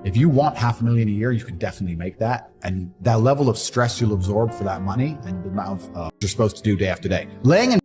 if you want $500,000 a year, you can definitely make that. And that level of stress you'll absorb for that money and the amount of you're supposed to do day after day. Laying in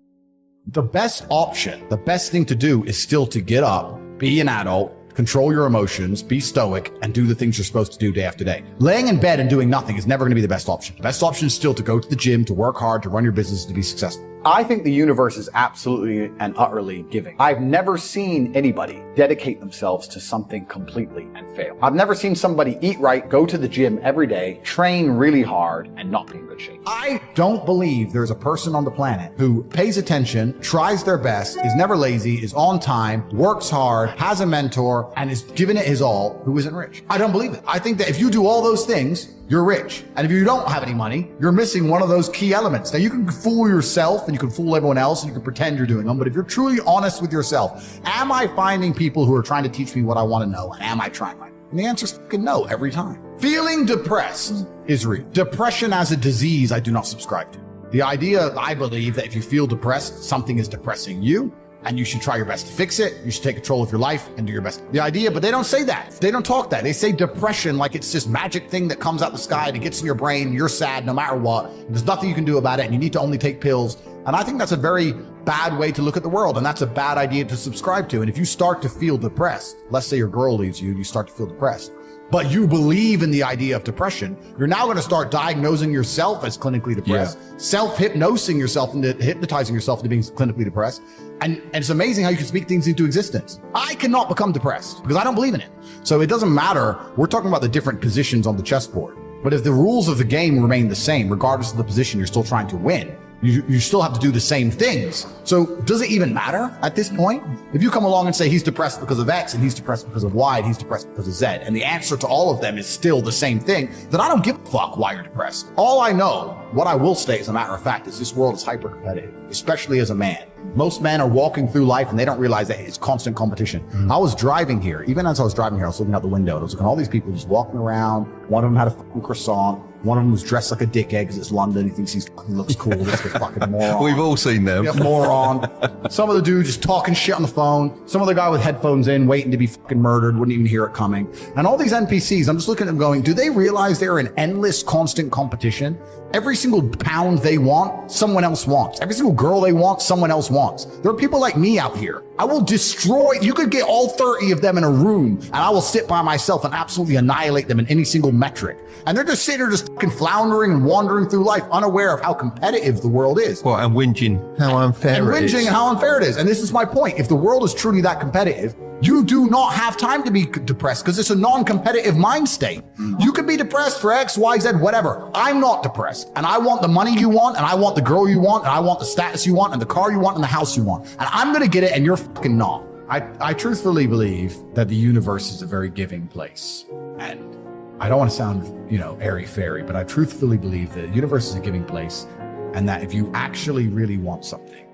the best option, the best thing to do is still to get up, be an adult, control your emotions, be stoic, and do the things you're supposed to do day after day. Laying in bed and doing nothing is never going to be the best option. The best option is still to go to the gym, to work hard, to run your business, to be successful. I think the universe is absolutely and utterly giving. I've never seen anybody dedicate themselves to something completely and fail. I've never seen somebody eat right, go to the gym every day, train really hard, and not be in good shape. I don't believe there's a person on the planet who pays attention, tries their best, is never lazy, is on time, works hard, has a mentor, and is giving it his all, who isn't rich. I don't believe it. I think that if you do all those things, you're rich. And if you don't have any money, you're missing one of those key elements. Now, you can fool yourself and you can fool everyone else and you can pretend you're doing them. But if you're truly honest with yourself, am I finding people who are trying to teach me what I want to know? And am I trying right? And the answer is fucking no every time. Feeling depressed is real. Depression as a disease, I do not subscribe to. The idea, I believe, that if you feel depressed, something is depressing you, and you should try your best to fix it. You should take control of your life and do your best. The idea, but they don't say that. They don't talk that. They say depression like it's this magic thing that comes out the sky and it gets in your brain. You're sad no matter what. There's nothing you can do about it and you need to only take pills. And I think that's a very bad way to look at the world. And that's a bad idea to subscribe to. And if you start to feel depressed, let's say your girl leaves you and you start to feel depressed, but you believe in the idea of depression, you're now going to start diagnosing yourself as clinically depressed, self-hypnosing yourself into hypnotizing yourself into being clinically depressed. And it's amazing how you can speak things into existence. I cannot become depressed because I don't believe in it. So it doesn't matter. We're talking about the different positions on the chessboard. But if the rules of the game remain the same, regardless of the position you're still trying to win, you still have to do the same things. So does it even matter at this point? If you come along and say he's depressed because of X and he's depressed because of Y and he's depressed because of Z, and the answer to all of them is still the same thing, then I don't give a fuck why you're depressed. All I know, what I will say as a matter of fact, is this world is hyper competitive, especially as a man. Most men are walking through life and they don't realize that it's constant competition. I was driving here. Even as I was driving here, I was looking out the window and I was looking at all these people just walking around. One of them had a fucking croissant. One of them was dressed like a dickhead because it's London. He thinks he fucking looks cool. This is fucking moron. We've all seen them. Yeah, moron. Some of the dude just talking shit on the phone. Some other guy with headphones in, waiting to be fucking murdered, wouldn't even hear it coming. And all these NPCs, I'm just looking at them going, do they realize they're in endless, constant competition? Every single pound they want, someone else wants. Every single girl they want, someone else wants. There are people like me out here. I will destroy, you could get all 30 of them in a room and I will sit by myself and absolutely annihilate them in any single metric. And they're just sitting there just fucking floundering and wandering through life, unaware of how competitive the world is. Well, and whinging how unfair it is. And how unfair it is. And this is my point. If the world is truly that competitive, you do not have time to be depressed because it's a non-competitive mind state. You could be depressed for X, Y, Z, whatever. I'm not depressed. And I want the money you want, and I want the girl you want, and I want the status you want, and the car you want, and the house you want. And I'm going to get it, and you're fucking not. I truthfully believe that the universe is a very giving place. And I don't want to sound, airy-fairy, but I truthfully believe that the universe is a giving place, and that if you actually really want something,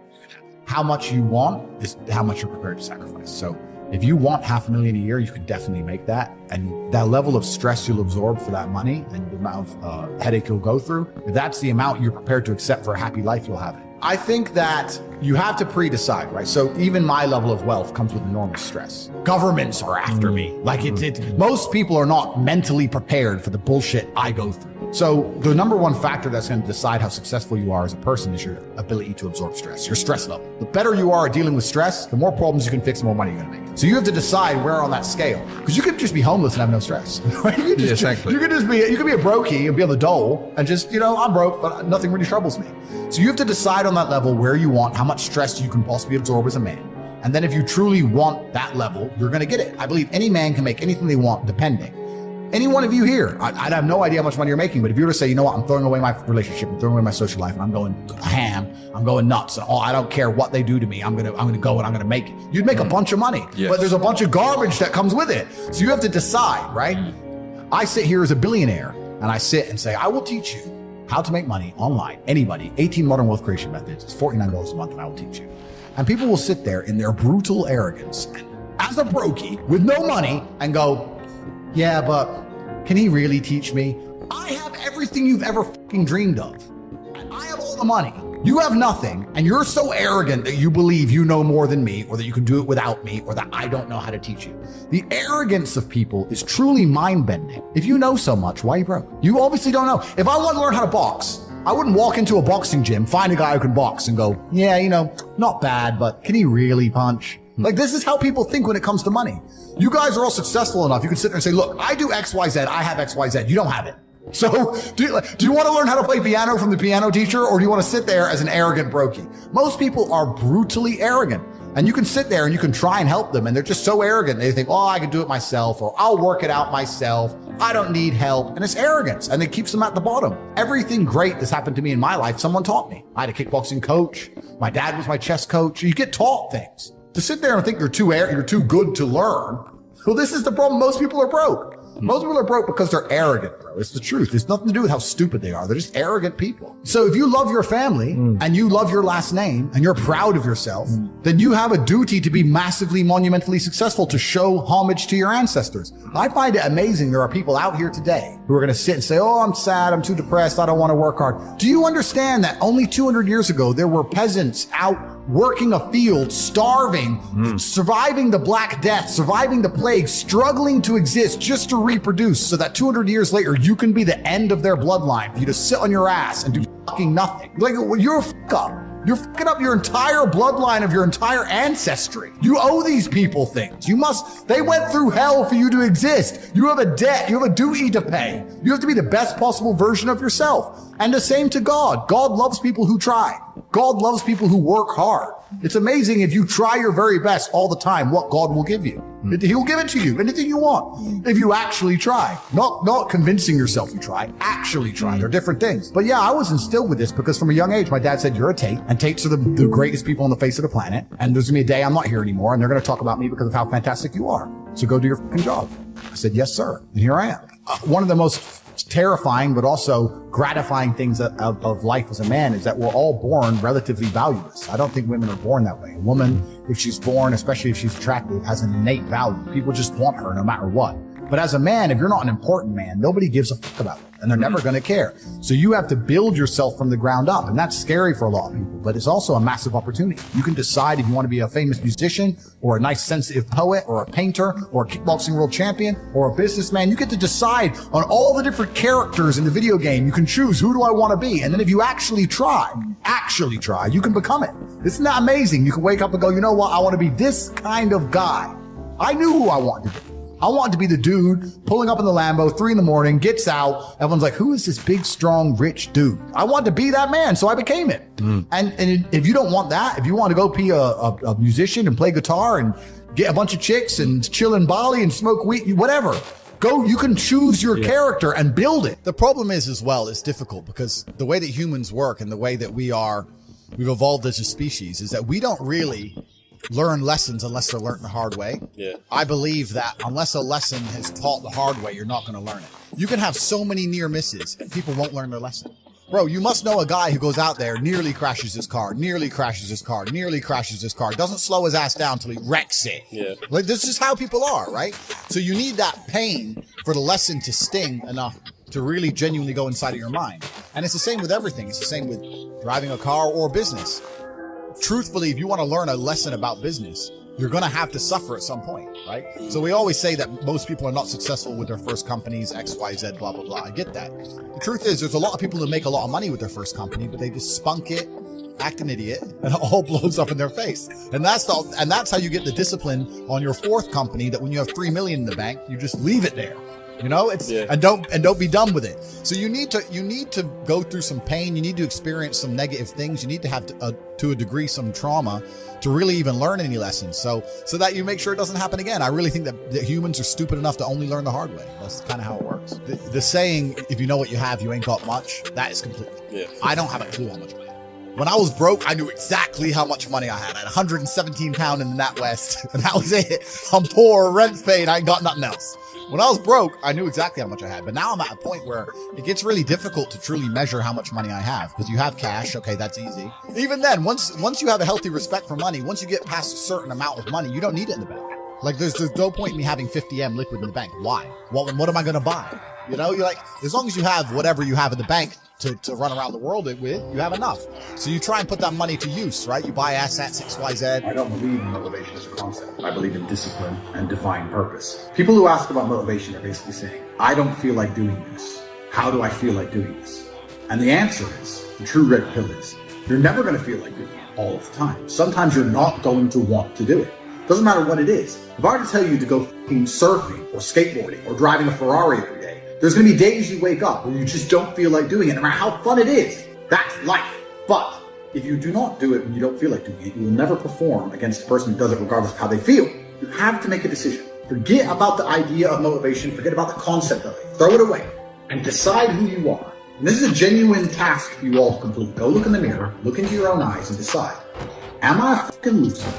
how much you want is how much you're prepared to sacrifice. So if you want $500,000 a year, you can definitely make that. And that level of stress you'll absorb for that money and the amount of headache you'll go through, if that's the amount you're prepared to accept for a happy life, you'll have it. I think that you have to pre-decide, right? So even my level of wealth comes with enormous stress. Governments are after me. Like most people are not mentally prepared for the bullshit I go through. So the number one factor that's going to decide how successful you are as a person is your ability to absorb stress, your stress level. The better you are at dealing with stress, the more problems you can fix, the more money you're going to make. So you have to decide where on that scale, because you could just be homeless and have no stress. Right? You could be a brokey and be on the dole and just, I'm broke, but nothing really troubles me. So you have to decide on that level where you want, how much stress you can possibly absorb as a man. And then if you truly want that level, you're going to get it. I believe any man can make anything they want, depending. Any one of you here, I have no idea how much money you're making, but if you were to say, you know what, I'm throwing away my relationship, I'm throwing away my social life, and I'm going ham, I'm going nuts, and I don't care what they do to me, I'm gonna go and I'm gonna make it. You'd make a bunch of money, but there's a bunch of garbage that comes with it. So you have to decide, right? I sit here as a billionaire, and I sit and say, I will teach you how to make money online. Anybody, 18 modern wealth creation methods. It's $49 a month, and I will teach you. And people will sit there in their brutal arrogance, as a brokey with no money, and go, yeah, but can he really teach me? I have everything you've ever fucking dreamed of. I have all the money. You have nothing, and you're so arrogant that you believe you know more than me, or that you can do it without me, or that I don't know how to teach you. The arrogance of people is truly mind-bending. If you know so much, why are you broke? You obviously don't know. If I want to learn how to box, I wouldn't walk into a boxing gym, find a guy who can box, and go, yeah, you know, not bad, but can he really punch? Like, this is how people think when it comes to money. You guys are all successful enough. You can sit there and say, look, I do X, Y, Z. I have X, Y, Z. You don't have it. So do you want to learn how to play piano from the piano teacher, or do you want to sit there as an arrogant brokey? Most people are brutally arrogant, and you can sit there and you can try and help them, and they're just so arrogant. They think, oh, I can do it myself, or I'll work it out myself. I don't need help. And it's arrogance, and it keeps them at the bottom. Everything great that's happened to me in my life, someone taught me. I had a kickboxing coach. My dad was my chess coach. You get taught things. To sit there and think you're too good to learn, well, this is the problem. Most people are broke. Most people are broke because they're arrogant, bro. It's the truth. It's nothing to do with how stupid they are. They're just arrogant people. So if you love your family and you love your last name and you're proud of yourself, then you have a duty to be massively, monumentally successful, to show homage to your ancestors. I find it amazing there are people out here today who are going to sit and say, oh, I'm sad, I'm too depressed, I don't want to work hard. Do you understand that only 200 years ago, there were peasants out working a field, starving, surviving the Black Death, surviving the plague, struggling to exist just to reproduce, so that 200 years later, you can be the end of their bloodline, for you to sit on your ass and do fucking nothing? Like, you're a fuck up. You're fucking up your entire bloodline of your entire ancestry. You owe these people things. They went through hell for you to exist. You have a debt. You have a duty to pay. You have to be the best possible version of yourself. And the same to God. God loves people who try. God loves people who work hard. It's amazing if you try your very best all the time, what God will give you. He'll give it to you, anything you want, if you actually try. Not convincing yourself you try, actually try. They're different things. But yeah, I was instilled with this because from a young age, my dad said, you're a Tate, and Tates are the greatest people on the face of the planet. And there's gonna be a day I'm not here anymore, and they're gonna talk about me because of how fantastic you are. So go do your fucking job. I said, yes, sir. And here I am. One of the most terrifying but also gratifying things of life as a man is that we're all born relatively valueless. I don't think women are born that way. A woman, if she's born, especially if she's attractive, has an innate value. People just want her no matter what. But as a man, if you're not an important man, nobody gives a fuck about it, and they're never going to care. So you have to build yourself from the ground up, and that's scary for a lot of people, but it's also a massive opportunity. You can decide if you want to be a famous musician, or a nice sensitive poet, or a painter, or a kickboxing world champion, or a businessman. You get to decide on all the different characters in the video game. You can choose, who do I want to be? And then if you actually try, you can become it. Isn't that amazing? You can wake up and go, you know what? I want to be this kind of guy. I knew who I wanted to be. I wanted to be the dude pulling up in the Lambo, 3 a.m, gets out. Everyone's like, who is this big, strong, rich dude? I wanted to be that man, so I became it. And if you don't want that, if you want to go be a musician and play guitar and get a bunch of chicks and chill in Bali and smoke weed, whatever, go, you can choose your character and build it. The problem is as well, it's difficult because the way that humans work and the way that we've evolved as a species is that we don't really learn lessons unless they're learned the hard way. Yeah. I believe that unless a lesson is taught the hard way, you're not going to learn it. You can have so many near misses and people won't learn their lesson. Bro, you must know a guy who goes out there, nearly crashes his car, doesn't slow his ass down till he wrecks it. Yeah. Like, this is how people are, right? So you need that pain for the lesson to sting enough to really genuinely go inside of your mind. And it's the same with everything. It's the same with driving a car or business. Truthfully, if you want to learn a lesson about business, you're going to have to suffer at some point, right? So we always say that most people are not successful with their first companies, X, Y, Z, blah, blah, blah. I get that. The truth is, there's a lot of people that make a lot of money with their first company, but they just spunk it, act an idiot, and it all blows up in their face. And that's how you get the discipline on your fourth company, that when you have 3 million in the bank, you just leave it there. You know, and don't be done with it. So you need to go through some pain. You need to experience some negative things. You need to have to a degree some trauma to really even learn any lessons. So that you make sure it doesn't happen again. I really think that humans are stupid enough to only learn the hard way. That's kind of how it works. The saying, if you know what you have, you ain't got much. That is completely. Yeah. I don't have a clue how much money. When I was broke, I knew exactly how much money I had. I had 117 pounds in the NatWest, and that was it. I'm poor, rent's paid, I ain't got nothing else. When I was broke, I knew exactly how much I had. But now I'm at a point where it gets really difficult to truly measure how much money I have. Because you have cash, okay, that's easy. Even then, once you have a healthy respect for money, once you get past a certain amount of money, you don't need it in the bank. Like, there's no point in me having 50M liquid in the bank. Why? Well, then what am I going to buy? You know, you're like, as long as you have whatever you have in the bank, to run around the world with, you have enough. So you try and put that money to use, right? You buy assets, XYZ. I don't believe in motivation as a concept. I believe in discipline and divine purpose. People who ask about motivation are basically saying, I don't feel like doing this. How do I feel like doing this? And the answer is, the true red pill is, you're never going to feel like doing it all of the time. Sometimes you're not going to want to do it. Doesn't matter what it is. If I were to tell you to go fucking surfing or skateboarding or driving a Ferrari every day, there's going to be days you wake up where you just don't feel like doing it, no matter how fun it is. That's life. But if you do not do it when you don't feel like doing it, you will never perform against the person who does it regardless of how they feel. You have to make a decision. Forget about the idea of motivation. Forget about the concept of it. Throw it away and decide who you are. And this is a genuine task for you all to complete. Go look in the mirror, look into your own eyes and decide, am I a fucking loser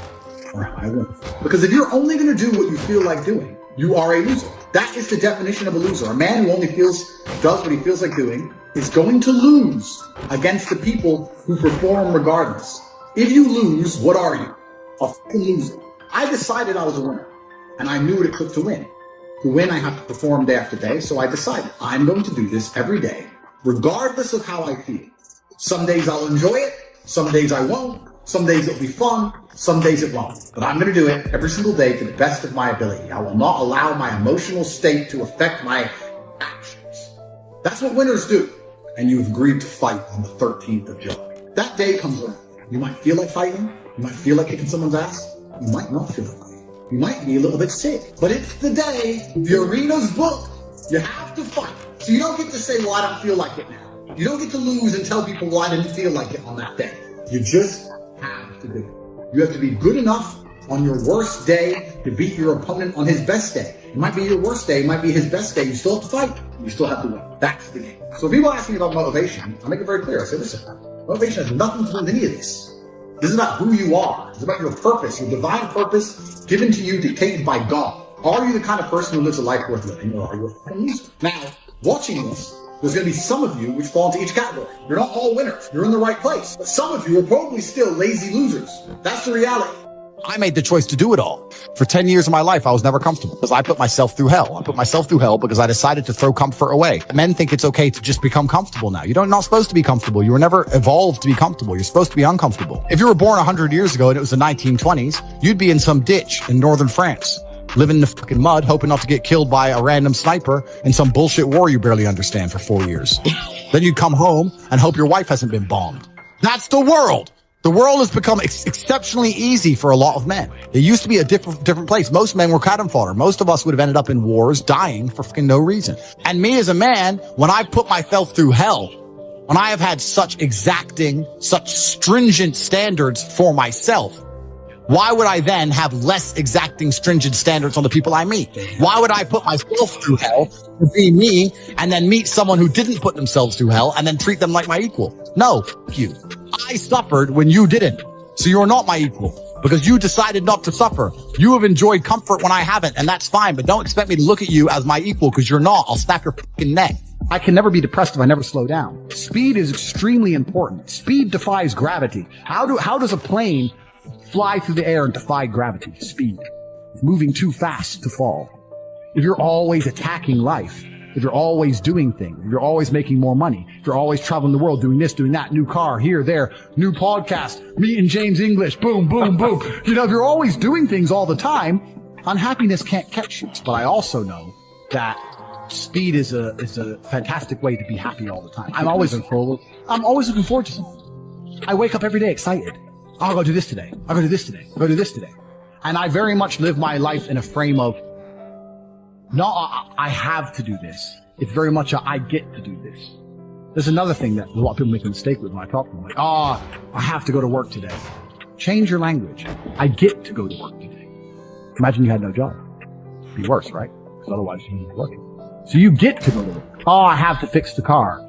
or am I a winner? Because if you're only going to do what you feel like doing, you are a loser. That is the definition of a loser. A man who only does what he feels like doing is going to lose against the people who perform regardless. If you lose, what are you? A fucking loser. I decided I was a winner, and I knew what it took to win. To win, I have to perform day after day, so I decided I'm going to do this every day, regardless of how I feel. Some days I'll enjoy it, some days I won't, some days it'll be fun, some days it won't. But I'm going to do it every single day to the best of my ability. I will not allow my emotional state to affect my actions. That's what winners do. And you've agreed to fight on the 13th of July. That day comes around. You might feel like fighting. You might feel like kicking someone's ass. You might not feel like fighting. You might be a little bit sick. But it's the day. The arena's booked. You have to fight. So you don't get to say, well, I don't feel like it now. You don't get to lose and tell people, well, I didn't feel like it on that day. You just have to do it. You have to be good enough on your worst day to beat your opponent on his best day. It might be your worst day, it might be his best day. You still have to fight. You still have to win. That's the game. So if people ask me about motivation, I make it very clear. I say, listen, motivation has nothing to do with any of this. This is about who you are. It's about your purpose, your divine purpose given to you, dictated by God. Are you the kind of person who lives a life worth living, or are you a fucking loser? Now, watching this, there's going to be some of you which fall into each category. You're not all winners. You're in the right place. But some of you are probably still lazy losers. That's the reality. I made the choice to do it all. For 10 years of my life, I was never comfortable because I put myself through hell. I put myself through hell because I decided to throw comfort away. Men think it's okay to just become comfortable now. You're not supposed to be comfortable. You were never evolved to be comfortable. You're supposed to be uncomfortable. If you were born 100 years ago and it was the 1920s, you'd be in some ditch in northern France, living in the fucking mud, hoping not to get killed by a random sniper in some bullshit war you barely understand for 4 years. Then you'd come home and hope your wife hasn't been bombed. That's the world. The world has become exceptionally easy for a lot of men. It used to be a different place. Most men were cannon fodder. Most of us would have ended up in wars, dying for fucking no reason. And me as a man, when I put myself through hell, when I have had such exacting, such stringent standards for myself, why would I then have less exacting, stringent standards on the people I meet? Why would I put myself through hell to be me and then meet someone who didn't put themselves through hell and then treat them like my equal? No, fuck you. I suffered when you didn't. So you're not my equal because you decided not to suffer. You have enjoyed comfort when I haven't, and that's fine, but don't expect me to look at you as my equal because you're not. I'll snap your fucking neck. I can never be depressed if I never slow down. Speed is extremely important. Speed defies gravity. How does a plane fly through the air and defy gravity? Speed. It's moving too fast to fall. If you're always attacking life, if you're always doing things, if you're always making more money, if you're always traveling the world, doing this, doing that, new car, here, there, new podcast, meeting James English, boom, boom, boom. You know, if you're always doing things all the time, unhappiness can't catch you. But I also know that speed is a fantastic way to be happy all the time. I'm always looking forward to something. I wake up every day excited. I'll go do this today. I'll go do this today. I'll go do this today. And I very much live my life in a frame of, no, I have to do this. It's very much I get to do this. There's another thing that a lot of people make a mistake with when I talk to them. Like, I have to go to work today. Change your language. I get to go to work today. Imagine you had no job. It'd be worse, right? Because otherwise you wouldn't be working. So you get to go to work. I have to fix the car.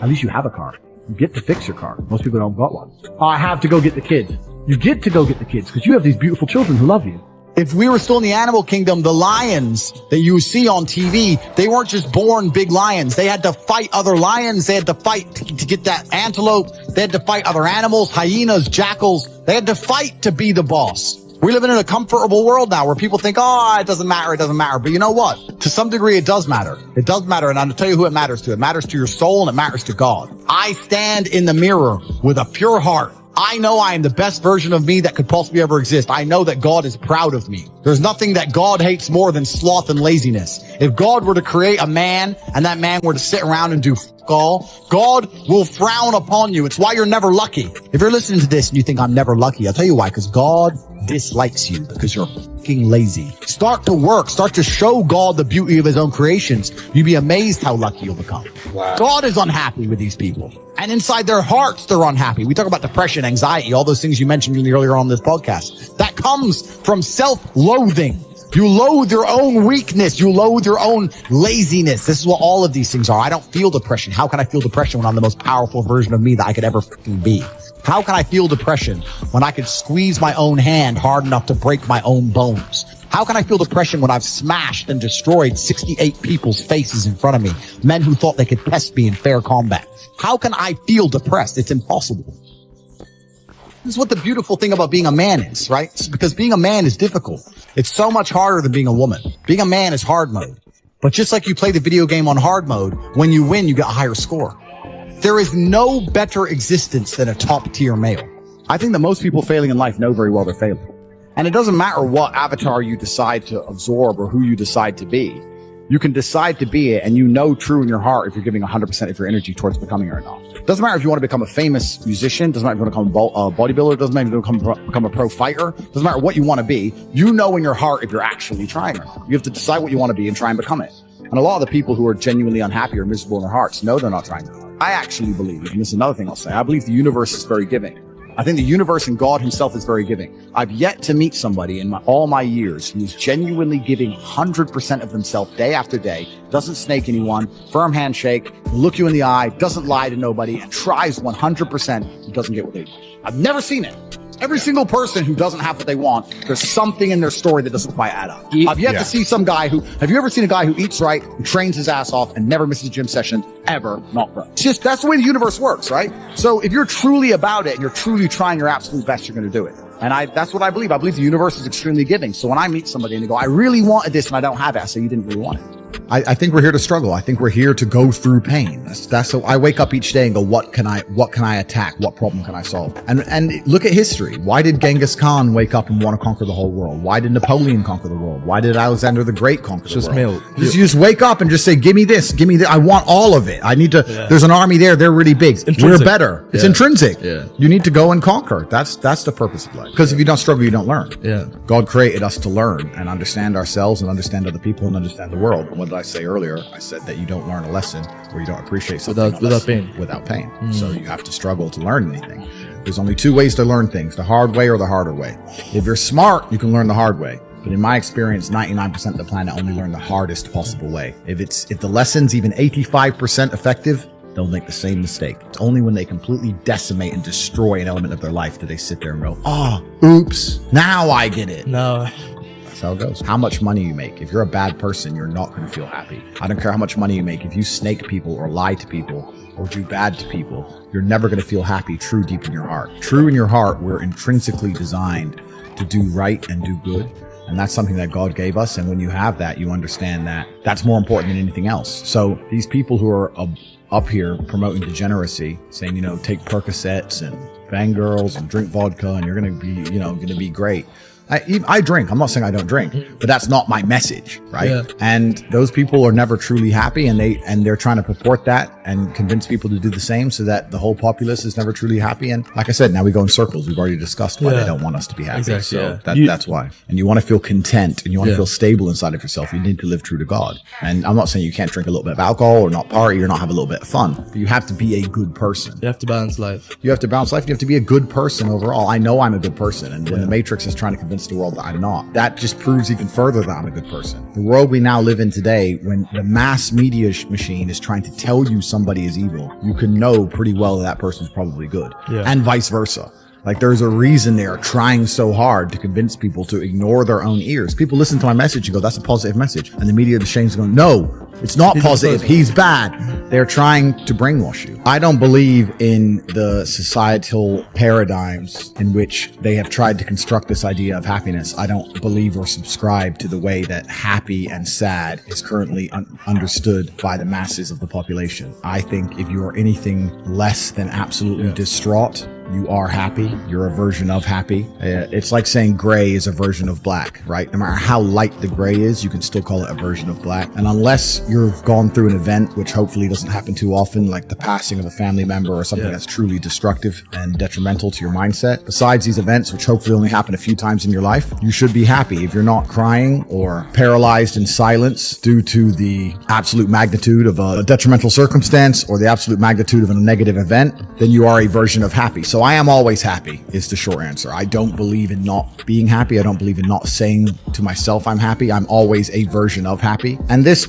At least you have a car. You get to fix your car. Most people don't got one. I have to go get the kids. You get to go get the kids because you have these beautiful children who love you. If we were still in the animal kingdom, the lions that you see on TV, they weren't just born big lions. They had to fight other lions. They had to fight to get that antelope. They had to fight other animals, hyenas, jackals. They had to fight to be the boss. We live in a comfortable world now where people think, oh, it doesn't matter. It doesn't matter. But you know what? To some degree, it does matter. It does matter. And I'll tell you who it matters to. It matters to your soul and it matters to God. I stand in the mirror with a pure heart. I know I am the best version of me that could possibly ever exist. I know that God is proud of me. There's nothing that God hates more than sloth and laziness. If God were to create a man and that man were to sit around and do all, God will frown upon you. It's why you're never lucky. If you're listening to this and you think I'm never lucky, I'll tell you why, because God dislikes you because you're fucking lazy. Start to work. Start to show God the beauty of his own creations. You'd be amazed how lucky you'll become. Wow. God is unhappy with these people. And inside their hearts, they're unhappy. We talk about depression, anxiety, all those things you mentioned earlier on this podcast. That comes from self-loathing. You loathe your own weakness. You loathe your own laziness. This is what all of these things are. I don't feel depression. How can I feel depression when I'm the most powerful version of me that I could ever fucking be? How can I feel depression when I could squeeze my own hand hard enough to break my own bones? How can I feel depression when I've smashed and destroyed 68 people's faces in front of me? Men who thought they could test me in fair combat. How can I feel depressed? It's impossible. This is what the beautiful thing about being a man is, right? It's because being a man is difficult. It's so much harder than being a woman. Being a man is hard mode. But just like you play the video game on hard mode, when you win, you get a higher score. There is no better existence than a top tier male. I think that most people failing in life know very well they're failing. And it doesn't matter what avatar you decide to absorb or who you decide to be. You can decide to be it and you know true in your heart if you're giving 100% of your energy towards becoming it or not. Doesn't matter if you want to become a famous musician. Doesn't matter if you want to become a bodybuilder. Doesn't matter if you want to become a pro fighter. Doesn't matter what you want to be. You know in your heart if you're actually trying or not. You have to decide what you want to be and try and become it. And a lot of the people who are genuinely unhappy or miserable in their hearts know they're not trying to. I actually believe, and this is another thing I'll say, I believe the universe is very giving. I think the universe and God himself is very giving. I've yet to meet somebody in all my years who's genuinely giving 100% of themselves day after day, doesn't snake anyone, firm handshake, look you in the eye, doesn't lie to nobody, and tries 100% and doesn't get what they want. I've never seen it. Every single person who doesn't have what they want, there's something in their story that doesn't quite add up. I've yet to see some guy who, have you ever seen a guy who eats right, who trains his ass off, and never misses a gym session, ever, not bro. It's just, that's the way the universe works, right? So if you're truly about it, and you're truly trying your absolute best, you're going to do it. And that's what I believe. I believe the universe is extremely giving. So when I meet somebody and they go, I really wanted this and I don't have it, I say, you didn't really want it. I think we're here to struggle. I think we're here to go through pain. That's how I wake up each day and go, what can I attack? What problem can I solve? And look at history. Why did Genghis Khan wake up and want to conquer the whole world? Why did Napoleon conquer the world? Why did Alexander the Great conquer the world? Milk. You just wake up and just say, give me this, give me that. I want all of it. I need to, there's an army there. They're really big. We're better. It's intrinsic. Yeah. You need to go and conquer. That's the purpose of life. Because if you don't struggle, you don't learn. Yeah. God created us to learn and understand ourselves and understand other people and understand the world. And what did I say earlier? I said that you don't learn a lesson or you don't appreciate something without pain. Without pain. So you have to struggle to learn anything. There's only two ways to learn things, the hard way or the harder way. If you're smart, you can learn the hard way. But in my experience, 99% of the planet only learn the hardest possible way. If the lesson's even 85% effective, they'll make the same mistake. It's only when they completely decimate and destroy an element of their life that they sit there and go, oops, now I get it. No. That's how it goes. How much money you make. If you're a bad person, you're not going to feel happy. I don't care how much money you make. If you snake people or lie to people or do bad to people, you're never going to feel happy true deep in your heart. True in your heart, we're intrinsically designed to do right and do good. And that's something that God gave us. And when you have that, you understand that that's more important than anything else. So these people who are up here promoting degeneracy, saying, take Percocets and bang girls and drink vodka and you're going to be, going to be great. I drink. I'm not saying I don't drink, but that's not my message, right? Yeah. And those people are never truly happy, and they're trying to purport that and convince people to do the same, so that the whole populace is never truly happy. And like I said, now we go in circles. We've already discussed why they don't want us to be happy. Exactly, so that's why. And you want to feel content, and you want to feel stable inside of yourself. You need to live true to God. And I'm not saying you can't drink a little bit of alcohol or not party or not have a little bit of fun. But you have to be a good person. You have to balance life. You have to balance life. You have to be a good person overall. I know I'm a good person, and when the Matrix is trying to convince the world that I'm not, that just proves even further that I'm a good person. The world we now live in today, when the mass media machine is trying to tell you somebody is evil, you can know pretty well that person's probably good, and vice versa. Like, there's a reason they are trying so hard to convince people to ignore their own ears. People listen to my message and go, that's a positive message. And the media exchange is going, no, it's not positive. He's bad. They're trying to brainwash you. I don't believe in the societal paradigms in which they have tried to construct this idea of happiness. I don't believe or subscribe to the way that happy and sad is currently understood by the masses of the population. I think if you are anything less than absolutely distraught, you are happy. You're a version of happy. It's like saying gray is a version of black, right? No matter how light the gray is, you can still call it a version of black. And unless you've gone through an event, which hopefully doesn't happen too often, like the passing of a family member or something that's truly destructive and detrimental to your mindset, besides these events, which hopefully only happen a few times in your life, you should be happy. If you're not crying or paralyzed in silence due to the absolute magnitude of a detrimental circumstance or the absolute magnitude of a negative event, then you are a version of happy. So I am always happy is the short answer. I don't believe in not being happy. I don't believe in not saying to myself I'm happy. I'm always a version of happy. And this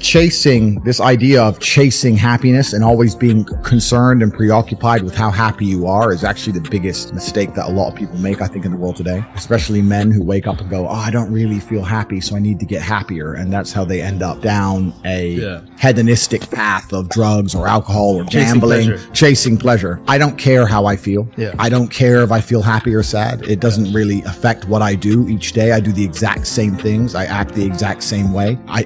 idea of chasing happiness and always being concerned and preoccupied with how happy you are is actually the biggest mistake that a lot of people make, I think, in the world today, especially men who wake up and go, I don't really feel happy, so I need to get happier. And that's how they end up down a hedonistic path of drugs or alcohol or gambling, chasing pleasure. I don't care how I feel. I don't care if I feel happy or sad. It doesn't really affect what I do each day. I do the exact same things. I act the exact same way. I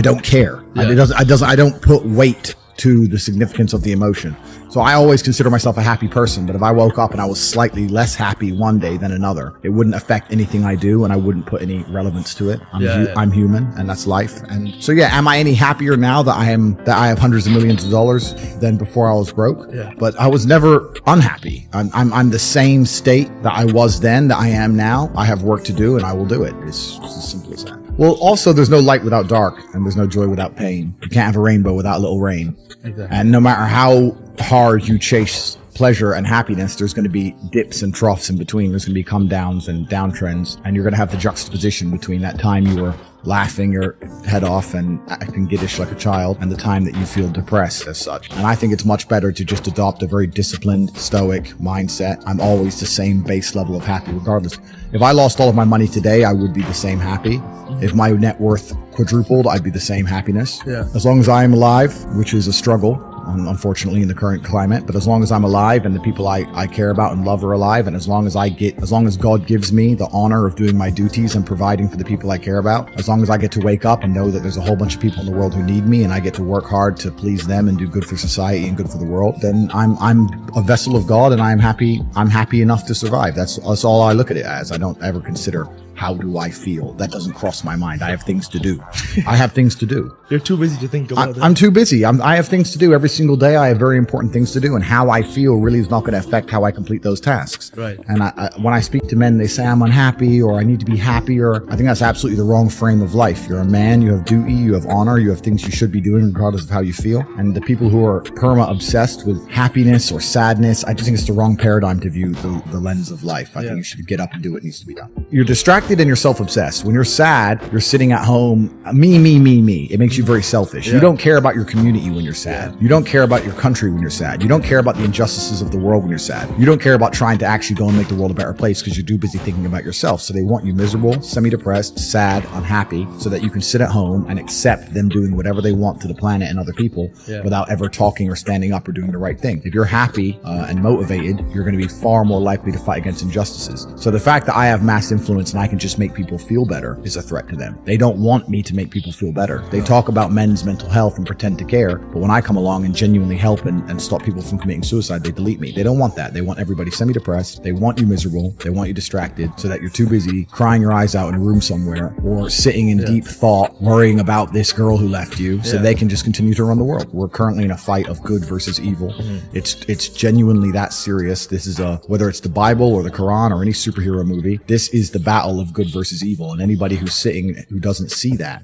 don't care. I don't put weight to the significance of the emotion. So I always consider myself a happy person, but if I woke up and I was slightly less happy one day than another, it wouldn't affect anything I do and I wouldn't put any relevance to it. I'm human and that's life. And so am I any happier now that I have hundreds of millions of dollars than before I was broke? But I was never unhappy. I'm the same state that I was then that I am now. I have work to do and I will do it. It's as simple as that. Well, also, there's no light without dark, and there's no joy without pain. You can't have a rainbow without a little rain. Exactly. And no matter how hard you chase pleasure and happiness, there's going to be dips and troughs in between. There's going to be come downs and downtrends, and you're going to have the juxtaposition between that time you were laughing your head off and acting giddish like a child and the time that you feel depressed as such. And I think it's much better to just adopt a very disciplined, stoic mindset. I'm always the same base level of happy regardless. If I lost all of my money today, I would be the same happy. If my net worth quadrupled, I'd be the same happiness. As long as I am alive, which is a struggle, unfortunately, in the current climate, but as long as I'm alive and the people I care about and love are alive, and as long as God gives me the honor of doing my duties and providing for the people I care about, as long as I get to wake up and know that there's a whole bunch of people in the world who need me and I get to work hard to please them and do good for society and good for the world, then I'm a vessel of God and I'm happy enough to survive. That's all I look at it as. I don't ever consider how do I feel. That doesn't cross my mind. I have things to do. I have things to do. You're too busy to think about that. I'm too busy. I have things to do every single day. I have very important things to do, and how I feel really is not going to affect how I complete those tasks. Right. And when I speak to men, they say I'm unhappy or I need to be happier. I think that's absolutely the wrong frame of life. You're a man. You have duty. You have honor. You have things you should be doing regardless of how you feel. And the people who are perma-obsessed with happiness or sadness, I just think it's the wrong paradigm to view the lens of life. I think you should get up and do what needs to be done. You're distracted and you're self-obsessed. When you're sad, you're sitting at home, me. It makes you very selfish. You don't care about your community when you're sad. You don't care about your country when you're sad. You don't care about the injustices of the world when you're sad. You don't care about trying to actually go and make the world a better place because you're too busy thinking about yourself. So they want you miserable, semi-depressed, sad, unhappy, so that you can sit at home and accept them doing whatever they want to the planet and other people without ever talking or standing up or doing the right thing. If you're happy and motivated, you're going to be far more likely to fight against injustices. So the fact that I have mass influence and I can just make people feel better is a threat to them. They don't want me to make people feel better. They talk about men's mental health and pretend to care, but when I come along and genuinely help and stop people from committing suicide, they delete me. They don't want that. They want everybody semi-depressed. They want you miserable. They want you distracted so that you're too busy crying your eyes out in a room somewhere or sitting in deep thought, worrying about this girl who left you so they can just continue to run the world. We're currently in a fight of good versus evil. It's genuinely that serious. This is whether it's the Bible or the Quran or any superhero movie, this is the battle of good versus evil. And anybody who's sitting who doesn't see that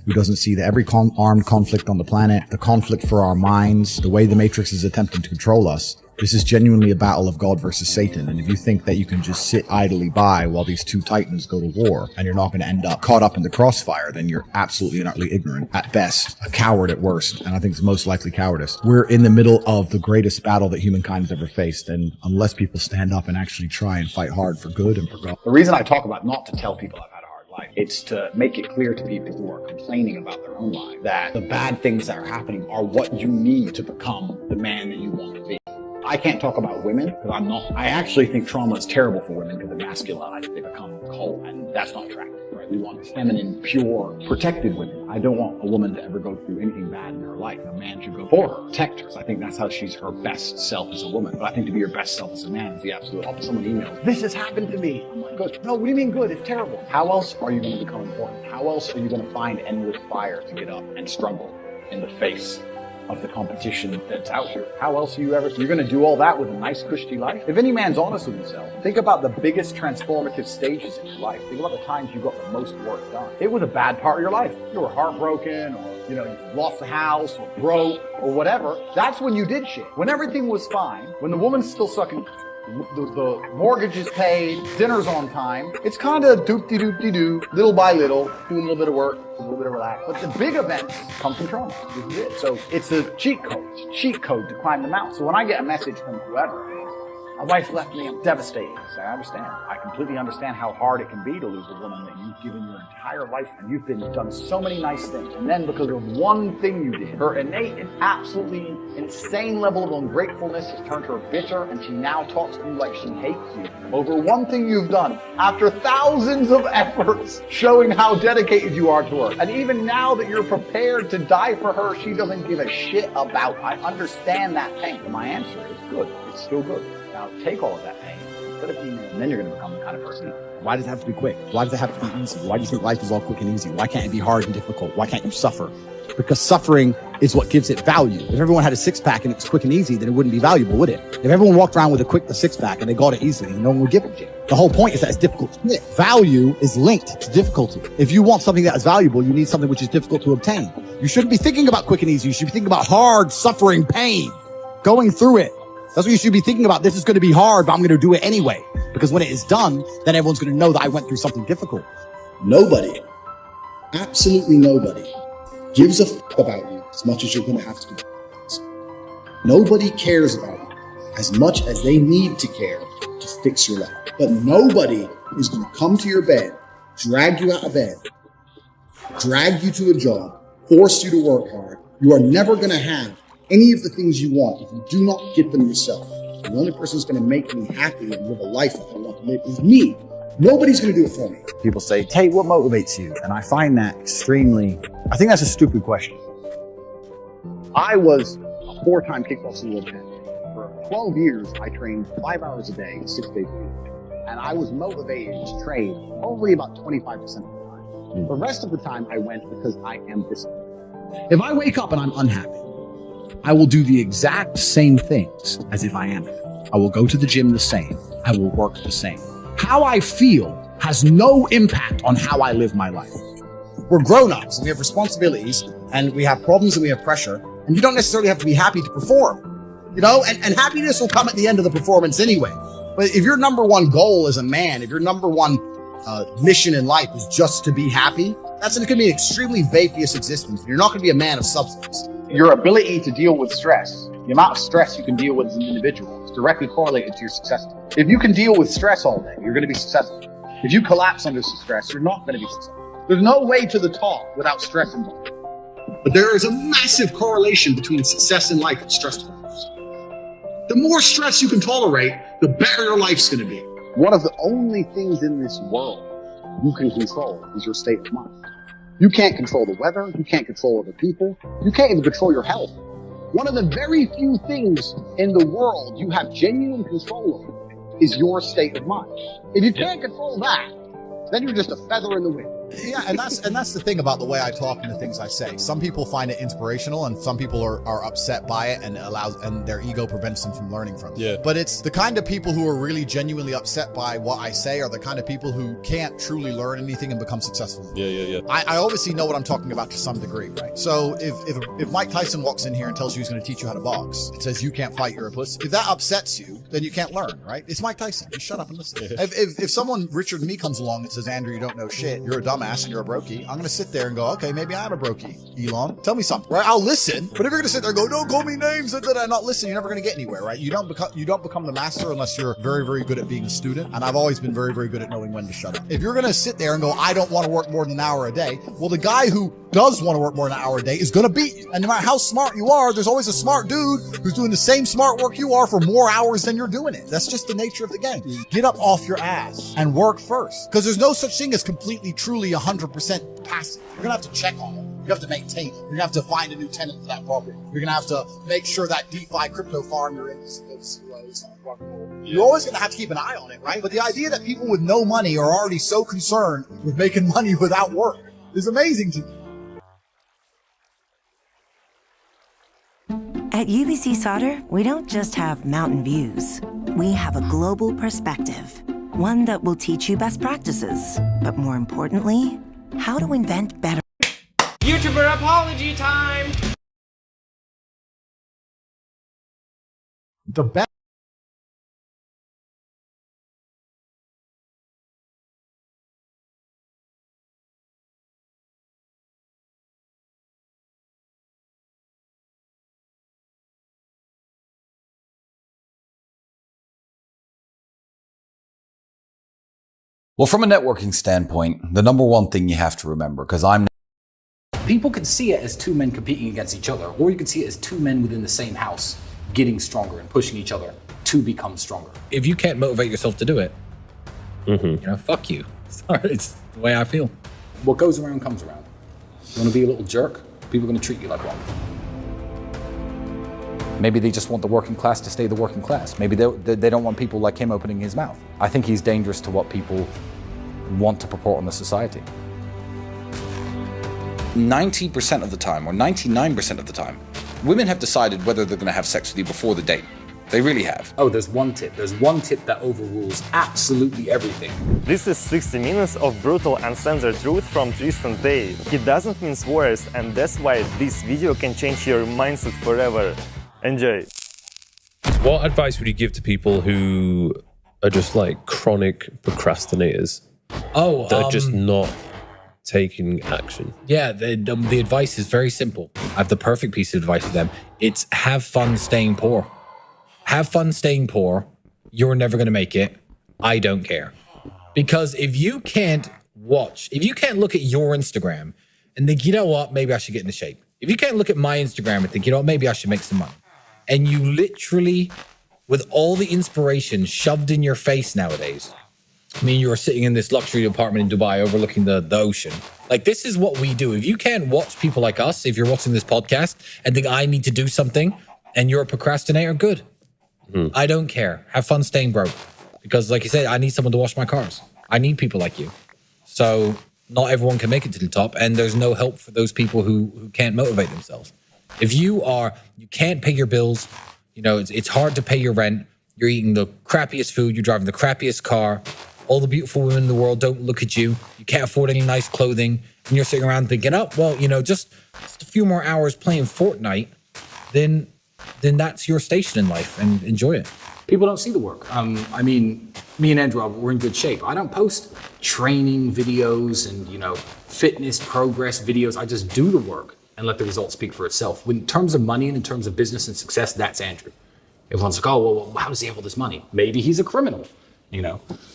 every armed conflict on the planet, the conflict for our minds, the way the Matrix is attempting to control us, this is genuinely a battle of God versus Satan. And if you think that you can just sit idly by while these two titans go to war and you're not going to end up caught up in the crossfire, then you're absolutely and utterly ignorant at best, a coward at worst, and I think it's most likely cowardice. We're in the middle of the greatest battle that humankind has ever faced, and unless people stand up and actually try and fight hard for good and for God. The reason I talk about not to tell people I've had a hard life It's to make it clear to people who are complaining about their own life that the bad things that are happening are what you need to become the man that you want to be. I can't talk about women because I'm not. I actually think trauma is terrible for women because they're masculinized. They become cold, and that's not attractive, right? We want feminine, pure, protected women. I don't want a woman to ever go through anything bad in her life. A man should go for her, protect her. So I think that's how she's her best self as a woman. But I think to be your best self as a man is the absolute opposite. Someone emails, "This has happened to me." I'm like, "Good." No, what do you mean good? It's terrible. How else are you going to become important? How else are you going to find endless fire to get up and struggle in the face of the competition that's out here? How else are you're going to do all that with a nice cushy life? If any man's honest with himself, think about the biggest transformative stages in your life. Think about the times you got the most work done. It was a bad part of your life. You were heartbroken, or you lost the house, or broke, or whatever. That's when you did shit. When everything was fine, when the woman's still sucking, the mortgage is paid, dinner's on time, it's kind of doop-de-doop-de-doo, little by little, doing a little bit of work, a little bit of relax. But the big events come from trauma. This is it. So it's a cheat code. It's a cheat code to climb the mountain. So when I get a message from whoever, my wife left me, I'm devastated. I say, I understand. I completely understand how hard it can be to lose a woman that you've given your entire life, and you've done so many nice things. And then because of one thing you did, her innate and absolutely insane level of ungratefulness has turned her bitter, and she now talks to you like she hates you over one thing you've done after thousands of efforts showing how dedicated you are to her. And even now that you're prepared to die for her, she doesn't give a shit about. I understand that pain. And my answer is good. It's still good. Now take all of that pain, put it in, and then you're going to become the kind of person. Why does it have to be quick? Why does it have to be easy? Why do you think life is all quick and easy? Why can't it be hard and difficult? Why can't you suffer? Because suffering is what gives it value. If everyone had a six-pack and it was quick and easy, then it wouldn't be valuable, would it? If everyone walked around with a six-pack and they got it easily, no one would give it to you. The whole point is that it's difficult to get. Value is linked to difficulty. If you want something that is valuable, you need something which is difficult to obtain. You shouldn't be thinking about quick and easy. You should be thinking about hard, suffering, pain, going through it. That's what you should be thinking about. This is going to be hard, but I'm going to do it anyway. Because when it is done, then everyone's going to know that I went through something difficult. Nobody, absolutely nobody, gives a fuck about you as much as you're going to have to do. Nobody cares about you as much as they need to care to fix your life. But nobody is going to come to your bed, drag you out of bed, drag you to a job, force you to work hard. You are never going to have any of the things you want if you do not get them yourself. The only person who's going to make me happy and live a life that I want to live is me. Nobody's going to do it for me. People say, Tate, what motivates you? And I find that I think that's a stupid question. I was a 4-time kickboxing world champion. For 12 years, I trained 5 hours a day, 6 days a week. And I was motivated to train only about 25% of the time. The rest of the time I went because I am disciplined. If I wake up and I'm unhappy, I will do the exact same things as if I am. I will go to the gym the same. I will work the same. How I feel has no impact on how I live my life. We're grown-ups, and we have responsibilities, and we have problems, and we have pressure, and you don't necessarily have to be happy to perform, and happiness will come at the end of the performance anyway. But if your number one goal as a man, if your number one mission in life is just to be happy, that's going to be an extremely vacuous existence. You're not going to be a man of substance. Your ability to deal with stress, the amount of stress you can deal with as an individual, is directly correlated to your success. If you can deal with stress all day, you're going to be successful. If you collapse under stress, you're not going to be successful. There's no way to the top without stress involved. But there is a massive correlation between success in life and stress tolerance. The more stress you can tolerate, the better your life's going to be. One of the only things in this world you can control is your state of mind. You can't control the weather. You can't control other people. You can't even control your health. One of the very few things in the world you have genuine control over is your state of mind. If you can't control that, then you're just a feather in the wind. Yeah, and that's the thing about the way I talk and the things I say. Some people find it inspirational, and some people are upset by it, and their ego prevents them from learning from it. Yeah. But it's the kind of people who are really genuinely upset by what I say are the kind of people who can't truly learn anything and become successful. Yeah. I obviously know what I'm talking about to some degree, right? So if Mike Tyson walks in here and tells you he's going to teach you how to box, and says you can't fight, you're a puss, if that upsets you, then you can't learn, right? It's Mike Tyson. Just shut up and listen. If someone Richard Me comes along and says, Andrew, you don't know shit, you're a dog, dumbass and you're a brokey, I'm going to sit there and go, okay, maybe I'm a brokey. Elon, tell me something, right? I'll listen. But if you're going to sit there and go, don't call me names and then I not listen, you're never going to get anywhere, right? You don't become the master unless you're very, very good at being a student. And I've always been very, very good at knowing when to shut up. If you're going to sit there and go, I don't want to work more than an hour a day, well, the guy who does want to work more than an hour a day is going to beat you. And no matter how smart you are, there's always a smart dude who's doing the same smart work you are for more hours than you're doing it. That's just the nature of the game. Get up off your ass and work first. Because there's no such thing as completely, truly 100% passive. You're going to have to check on it. You have to maintain it. You're going to have to find a new tenant for that property. You're going to have to make sure that DeFi crypto farm you're in is you're always going to have to keep an eye on it, right? But the idea that people with no money are already so concerned with making money without work is amazing to me. At UBC Solder, we don't just have mountain views. We have a global perspective, one that will teach you best practices, but more importantly, how to invent better. YouTuber apology time! The best. Well, from a networking standpoint, the number one thing you have to remember, because people can see it as two men competing against each other, or you can see it as two men within the same house getting stronger and pushing each other to become stronger. If you can't motivate yourself to do it, fuck you. Sorry, it's the way I feel. What goes around comes around. You want to be a little jerk, people are going to treat you like one. Maybe they just want the working class to stay the working class. Maybe they don't want people like him opening his mouth. I think he's dangerous to what people want to purport on the society. 90% of the time, or 99% of the time, women have decided whether they're going to have sex with you before the date. They really have. Oh, there's one tip. There's one tip that overrules absolutely everything. This is 60 minutes of brutal uncensored truth from Tristan Day. He doesn't mince words, and that's why this video can change your mindset forever. Enjoy. What advice would you give to people who are just like chronic procrastinators? Oh, that are just not taking action. Yeah, the advice is very simple. I have the perfect piece of advice for them. It's have fun staying poor. Have fun staying poor. You're never going to make it. I don't care. Because if you can't look at your Instagram and think, you know what, maybe I should get into shape. If you can't look at my Instagram and think, you know what, maybe I should make some money. And you literally, with all the inspiration shoved in your face nowadays, I mean, you're sitting in this luxury apartment in Dubai overlooking the ocean. Like, this is what we do. If you can't watch people like us, if you're watching this podcast and think I need to do something and you're a procrastinator, good. I don't care. Have fun staying broke. Because like you said, I need someone to wash my cars. I need people like you. So not everyone can make it to the top, and there's no help for those people who can't motivate themselves. If you can't pay your bills, it's hard to pay your rent, you're eating the crappiest food, you're driving the crappiest car, all the beautiful women in the world don't look at you, you can't afford any nice clothing, and you're sitting around thinking, just a few more hours playing Fortnite, then that's your station in life, and enjoy it. People don't see the work. I mean, me and Andrew, we're in good shape. I don't post training videos and, fitness progress videos. I just do the work and let the results speak for itself. In terms of money and in terms of business and success, that's Andrew. Everyone's like, well, how does he have all this money? Maybe he's a criminal,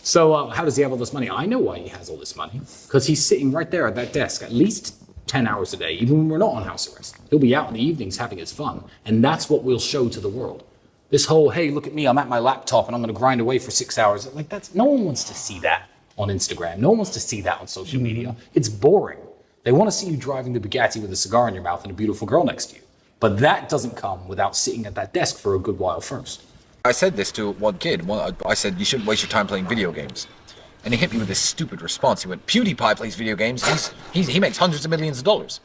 So how does he have all this money? I know why he has all this money. Because he's sitting right there at that desk at least 10 hours a day, even when we're not on house arrest. He'll be out in the evenings having his fun. And that's what we'll show to the world. This whole, hey, look at me, I'm at my laptop and I'm going to grind away for 6 hours. No one wants to see that on Instagram. No one wants to see that on social media. It's boring. They want to see you driving the Bugatti with a cigar in your mouth and a beautiful girl next to you. But that doesn't come without sitting at that desk for a good while first. I said this to one kid. I said, you shouldn't waste your time playing video games. And he hit me with this stupid response. He went, PewDiePie plays video games. He makes hundreds of millions of dollars.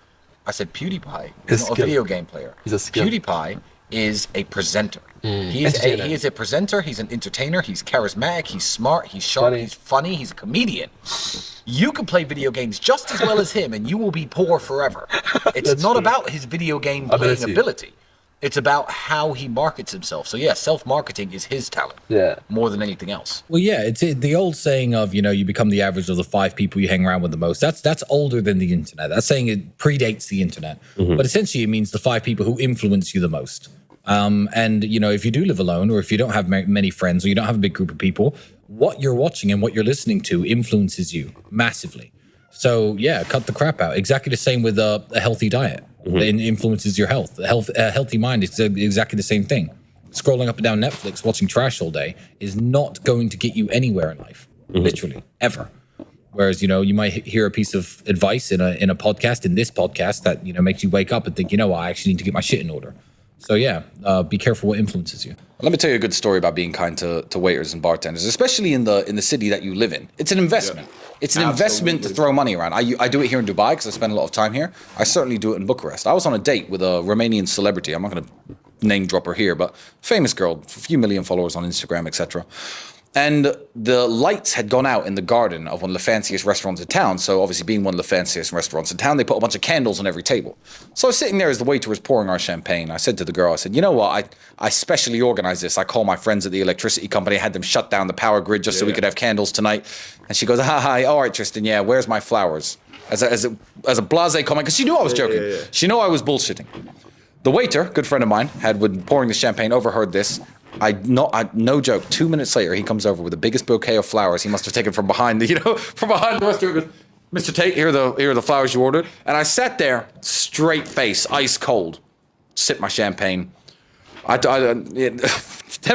I said, PewDiePie is not a video game player. He's a skill. PewDiePie is a presenter. He is a presenter, he's an entertainer, he's charismatic, he's smart, he's sharp, he's funny, he's a comedian. You can play video games just as well as him and you will be poor forever. It's not about his video game playing ability. It's about how he markets himself. So yeah, self-marketing is his talent. More than anything else. Well, yeah, it's the old saying of, you become the average of the 5 people you hang around with the most. That's older than the internet. That saying it predates the internet. But essentially it means the 5 people who influence you the most. And if you do live alone, or if you don't have many friends, or you don't have a big group of people, what you're watching and what you're listening to influences you massively. So yeah, cut the crap out. Exactly the same with a healthy diet. It influences your health. A healthy mind is exactly the same thing. Scrolling up and down Netflix, watching trash all day is not going to get you anywhere in life, literally, ever. Whereas, you might hear a piece of advice in a podcast, in this podcast, that, makes you wake up and think, I actually need to get my shit in order. So yeah, be careful what influences you. Let me tell you a good story about being kind to waiters and bartenders, especially in the city that you live in. It's an investment. It's an investment to throw money around. I do it here in Dubai because I spend a lot of time here. I certainly do it in Bucharest. I was on a date with a Romanian celebrity. I'm not going to name drop her here, but famous girl, a few million followers on Instagram, etc. And the lights had gone out in the garden of one of the fanciest restaurants in town. So obviously being one of the fanciest restaurants in town, they put a bunch of candles on every table. So I was sitting there as the waiter was pouring our champagne. I said to the girl, I said, you know what? I specially organized this. I called my friends at the electricity company. I had them shut down the power grid just so we could have candles tonight. And she goes, hi, all right, Tristan, yeah, where's my flowers? As a blasé comment, because she knew I was joking. She knew I was bullshitting. The waiter, good friend of mine, had been pouring the champagne, overheard this. No joke. 2 minutes later, he comes over with the biggest bouquet of flowers he must have taken from behind the restaurant. Mr. Tate, here are the flowers you ordered. And I sat there, straight face, ice cold, sip my champagne. 10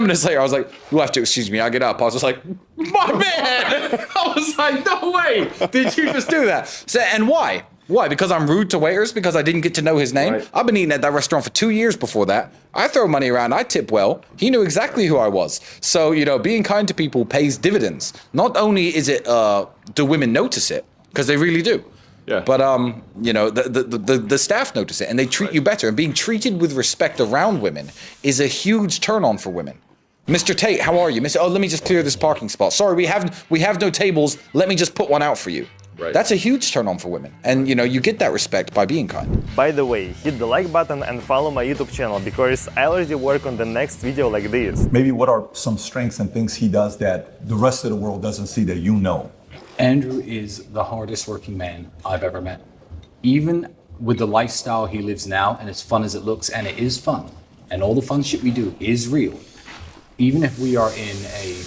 minutes later, I was like, you'll have to excuse me. I get up. I was just like, my man! I was like, no way! Did you just do that? So, and why? Why? Because I'm rude to waiters? Because I didn't get to know his name? Right. I've been eating at that restaurant for 2 years before that. I throw money around. I tip well. He knew exactly who I was. So, being kind to people pays dividends. Not only is it, do women notice it, because they really do. Yeah. But, the staff notice it, and they treat you better. And being treated with respect around women is a huge turn on for women. Mr. Tate, how are you? Let me just clear this parking spot. Sorry, we have no tables. Let me just put one out for you. Right. That's a huge turn on for women. And, you get that respect by being kind. By the way, hit the like button and follow my YouTube channel because I already work on the next video like this. Maybe what are some strengths and things he does that the rest of the world doesn't see that you know? Andrew is the hardest working man I've ever met. Even with the lifestyle he lives now, and as fun as it looks, and it is fun, and all the fun shit we do is real. Even if we are in a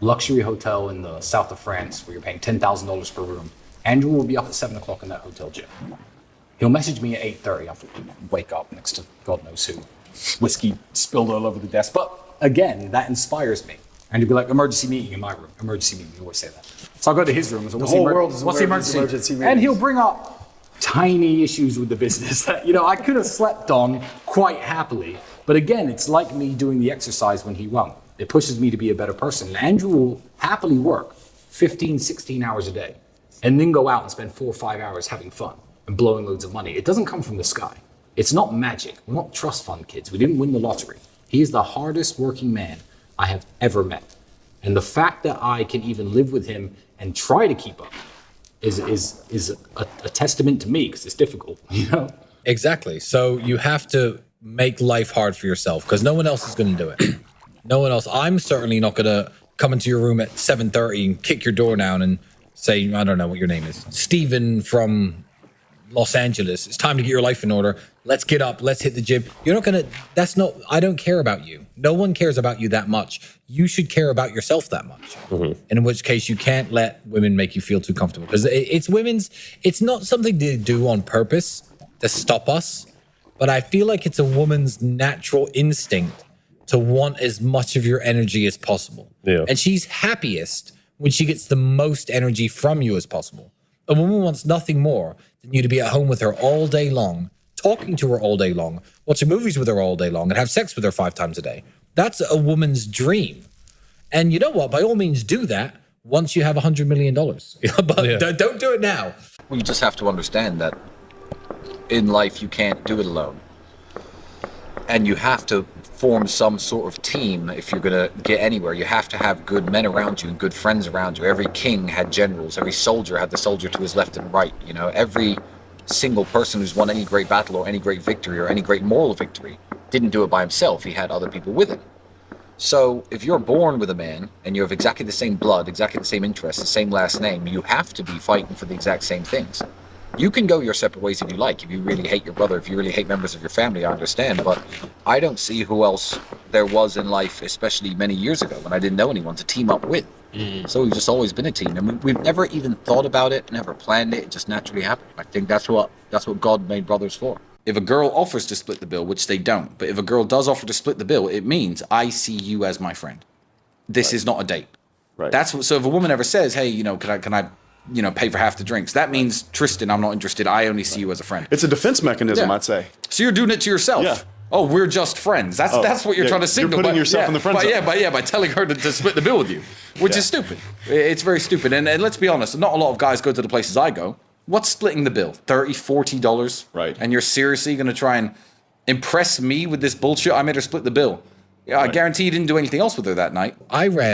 luxury hotel in the south of France where you're paying $10,000 per room, Andrew will be up at 7 o'clock in that hotel gym. He'll message me at 8:30 after wake up next to God knows who. Whiskey spilled all over the desk. But again, that inspires me. And he'll be like, emergency meeting in my room. Emergency meeting, you always say that. So I'll go to his room and say, the whole world is emergency meeting. And he'll bring up tiny issues with the business that, I could have slept on quite happily. But again, it's like me doing the exercise when he won't. It pushes me to be a better person. And Andrew will happily work 15, 16 hours a day and then go out and spend 4 or 5 hours having fun and blowing loads of money. It doesn't come from the sky. It's not magic. We're not trust fund kids. We didn't win the lottery. He is the hardest working man I have ever met. And the fact that I can even live with him and try to keep up is a testament to me because it's difficult, Exactly. So you have to make life hard for yourself because no one else is going to do it. No one else. I'm certainly not going to come into your room at 7:30 and kick your door down and say, I don't know what your name is, Steven from Los Angeles. It's time to get your life in order. Let's get up. Let's hit the gym. You're not going to, I don't care about you. No one cares about you that much. You should care about yourself that much. And in which case you can't let women make you feel too comfortable because it's not something they do on purpose to stop us. But I feel like it's a woman's natural instinct to want as much of your energy as possible. Yeah. And she's happiest when she gets the most energy from you as possible. A woman wants nothing more than you to be at home with her all day long, talking to her all day long, watching movies with her all day long, and have sex with her 5 times a day. That's a woman's dream. And you know what? By all means, do that once you have $100 million. But don't do it now. Well, you just have to understand that in life, you can't do it alone. And you have to form some sort of team if you're going to get anywhere. You have to have good men around you and good friends around you. Every king had generals. Every soldier had the soldier to his left and right. Every single person who's won any great battle or any great victory or any great moral victory didn't do it by himself. He had other people with him. So if you're born with a man and you have exactly the same blood, exactly the same interests, the same last name, you have to be fighting for the exact same things. You can go your separate ways if you like. If you really hate your brother, if you really hate members of your family, I understand. But I don't see who else there was in life, especially many years ago when I didn't know anyone to team up with. So we've just always been a team. And we've never even thought about it, never planned it. It just naturally happened. I think that's what God made brothers for. If a girl offers to split the bill, which they don't, but if a girl does offer to split the bill, it means I see you as my friend. This is not a date. Right. That's what, so if a woman ever says, hey, you know, can I pay for half the drinks, that means, Tristan, I'm not interested. I only see you as a friend. It's a defense mechanism, I'd say. So you're doing it to yourself. Yeah. Oh, we're just friends. That's what you're trying to signal. You're putting yourself in the friend zone. By telling her to split the bill with you, which is stupid. It's very stupid. And let's be honest, not a lot of guys go to the places I go. What's splitting the bill? $30, $40? Right. And you're seriously going to try and impress me with this bullshit? I made her split the bill. Yeah, I guarantee you didn't do anything else with her that night. I read